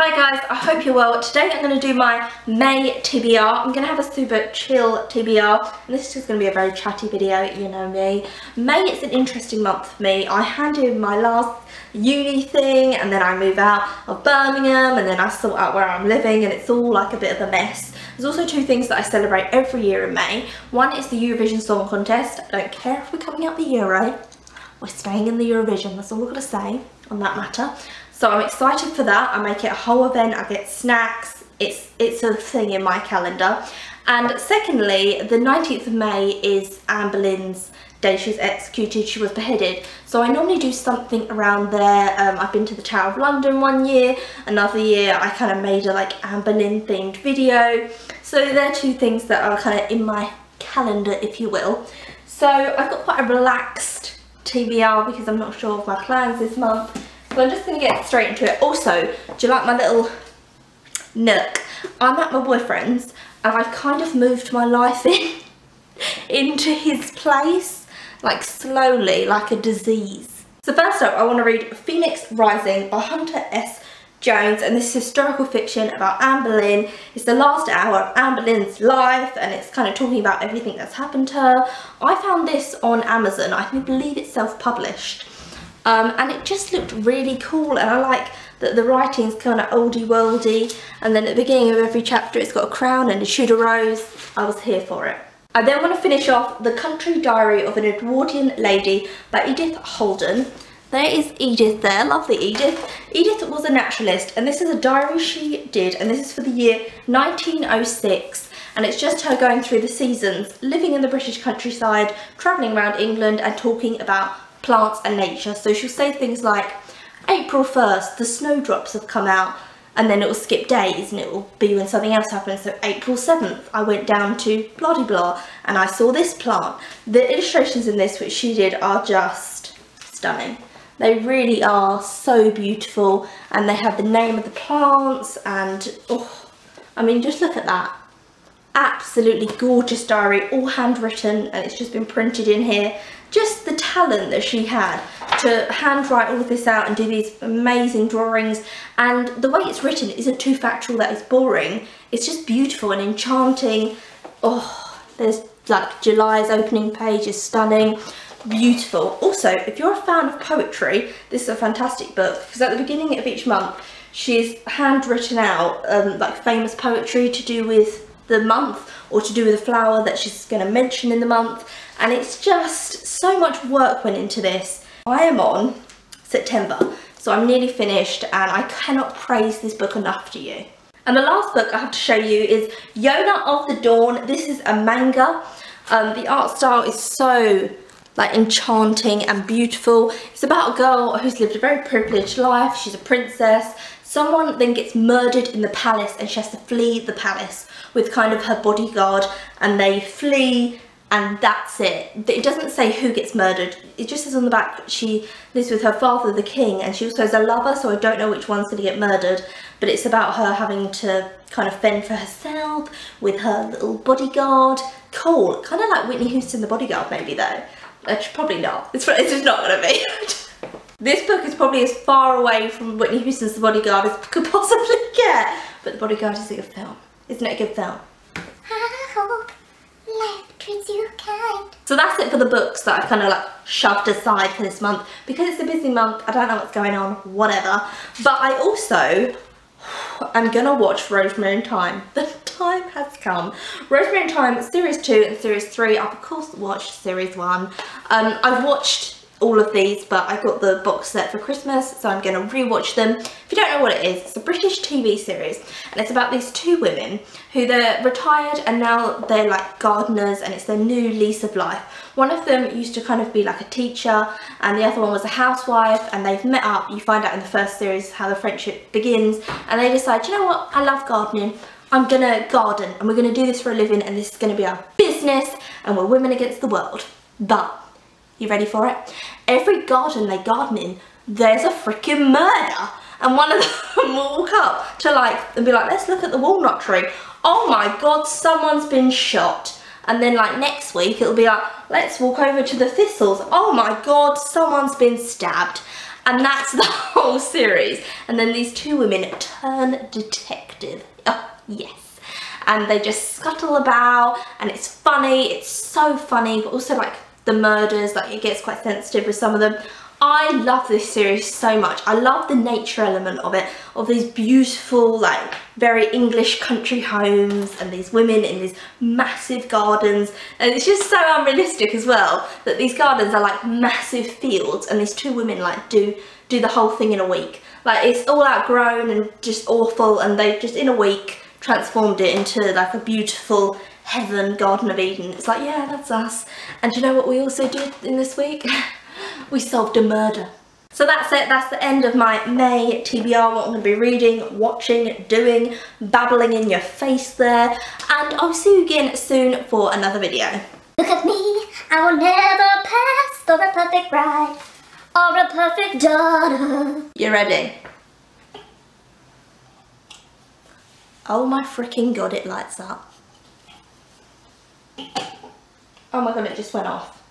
Hi guys, I hope you're well. Today I'm going to do my May TBR. I'm going to have a super chill TBR and this is just going to be a very chatty video, you know me. May is an interesting month for me. I hand in my last uni thing and then I move out of Birmingham and then I sort out where I'm living and it's all like a bit of a mess. There's also two things that I celebrate every year in May. One is the Eurovision Song Contest. I don't care if we're coming out the Euro, we're staying in the Eurovision, that's all I've got to say on that matter. So I'm excited for that. I make it a whole event, I get snacks, it's a thing in my calendar. And secondly, the 19th of May is Anne Boleyn's day she was executed, she was beheaded. So I normally do something around there. I've been to the Tower of London one year, another year I kind of made a like Anne Boleyn themed video. So they're two things that are kind of in my calendar, if you will. So I've got quite a relaxed TBR because I'm not sure of my plans this month. So I'm just going to get straight into it. Also, do you like my little nook? I'm at my boyfriend's and I've kind of moved my life into his place, like slowly, like a disease. So first up, I want to read Phoenix Rising by Hunter S. Jones, and this is historical fiction about Anne Boleyn. It's the last hour of Anne Boleyn's life and it's kind of talking about everything that's happened to her. I found this on Amazon. I can believe it's self-published. And it just looked really cool, and I like that the writing's kind of oldie worldy, and then at the beginning of every chapter it's got a crown and a Tudor rose. I was here for it. I then want to finish off The Country Diary of an Edwardian Lady by Edith Holden. There is Edith there, lovely Edith. Edith was a naturalist and this is a diary she did, and this is for the year 1906. And it's just her going through the seasons, living in the British countryside, travelling around England and talking about plants and nature. So she'll say things like, April 1st, the snowdrops have come out, and then it will skip days and it will be when something else happens. So April 7th, I went down to blah blah and I saw this plant. The illustrations in this, which she did, are just stunning. They really are so beautiful, and they have the name of the plants and, oh, I mean, just look at that. Absolutely gorgeous diary, all handwritten, and it's just been printed in here. Just the talent that she had to handwrite all of this out and do these amazing drawings, and the way it's written isn't too factual that it's boring. It's just beautiful and enchanting. Oh, there's like July's opening page is stunning, beautiful. Also, if you're a fan of poetry, this is a fantastic book because at the beginning of each month she's handwritten out like famous poetry to do with the month or to do with a flower that she's going to mention in the month, and it's just so much work went into this. I am on September, so I'm nearly finished and I cannot praise this book enough to you. And the last book I have to show you is Yona of the Dawn. This is a manga. The art style is so like enchanting and beautiful. It's about a girl who's lived a very privileged life. She's a princess. Someone then gets murdered in the palace and she has to flee the palace with kind of her bodyguard, and they flee and that's it. It doesn't say who gets murdered. It just says on the back she lives with her father, the king, and she also has a lover, so I don't know which one's going to get murdered, but it's about her having to kind of fend for herself with her little bodyguard. Cool. Kind of like Whitney Houston, The Bodyguard, maybe though. Probably not. It's just not going to be. This book is probably as far away from Whitney Houston's The Bodyguard as could possibly get, but The Bodyguard is a good film. Isn't it a good film? I hope life treats you kind. So that's it for the books that I kind of like shoved aside for this month because it's a busy month. I don't know what's going on, whatever. But I also am gonna watch Rosemary and Thyme. The time has come. Rosemary and Thyme series 2 and series 3. I've of course watched series 1. I've watched all of these, but I got the box set for Christmas, so I'm going to rewatch them. If you don't know what it is, it's a British TV series, and it's about these two women who they're retired and now they're like gardeners, and it's their new lease of life. One of them used to kind of be like a teacher, and the other one was a housewife, and they've met up. You find out in the first series how the friendship begins, and they decide, you know what, I love gardening. I'm gonna garden, and we're gonna do this for a living, and this is gonna be our business, and we're women against the world. But you ready for it? Every garden they garden in, there's a freaking murder. And one of them will walk up to like, and be like, let's look at the walnut tree. Oh my God, someone's been shot. And then like next week, it'll be like, let's walk over to the thistles. Oh my God, someone's been stabbed. And that's the whole series. And then these two women turn detective. Oh, yes. And they just scuttle about, and it's funny, it's so funny, but also like the murders, like it gets quite sensitive with some of them. I love this series so much. I love the nature element of it, of these beautiful, like, very English country homes and these women in these massive gardens. And it's just so unrealistic as well, that these gardens are like massive fields and these two women like do the whole thing in a week. Like, it's all outgrown and just awful, and they just in a week transformed it into like a beautiful heaven, Garden of Eden. It's like, yeah, that's us. And do you know what we also did in this week? We solved a murder. So that's it, that's the end of my May TBR, what I'm going to be reading, watching, doing, babbling in your face there, and I'll see you again soon for another video. Look at me, I will never pass for a perfect bride or a perfect daughter. You ready? Oh my freaking god, it lights up. Oh my god, it just went off.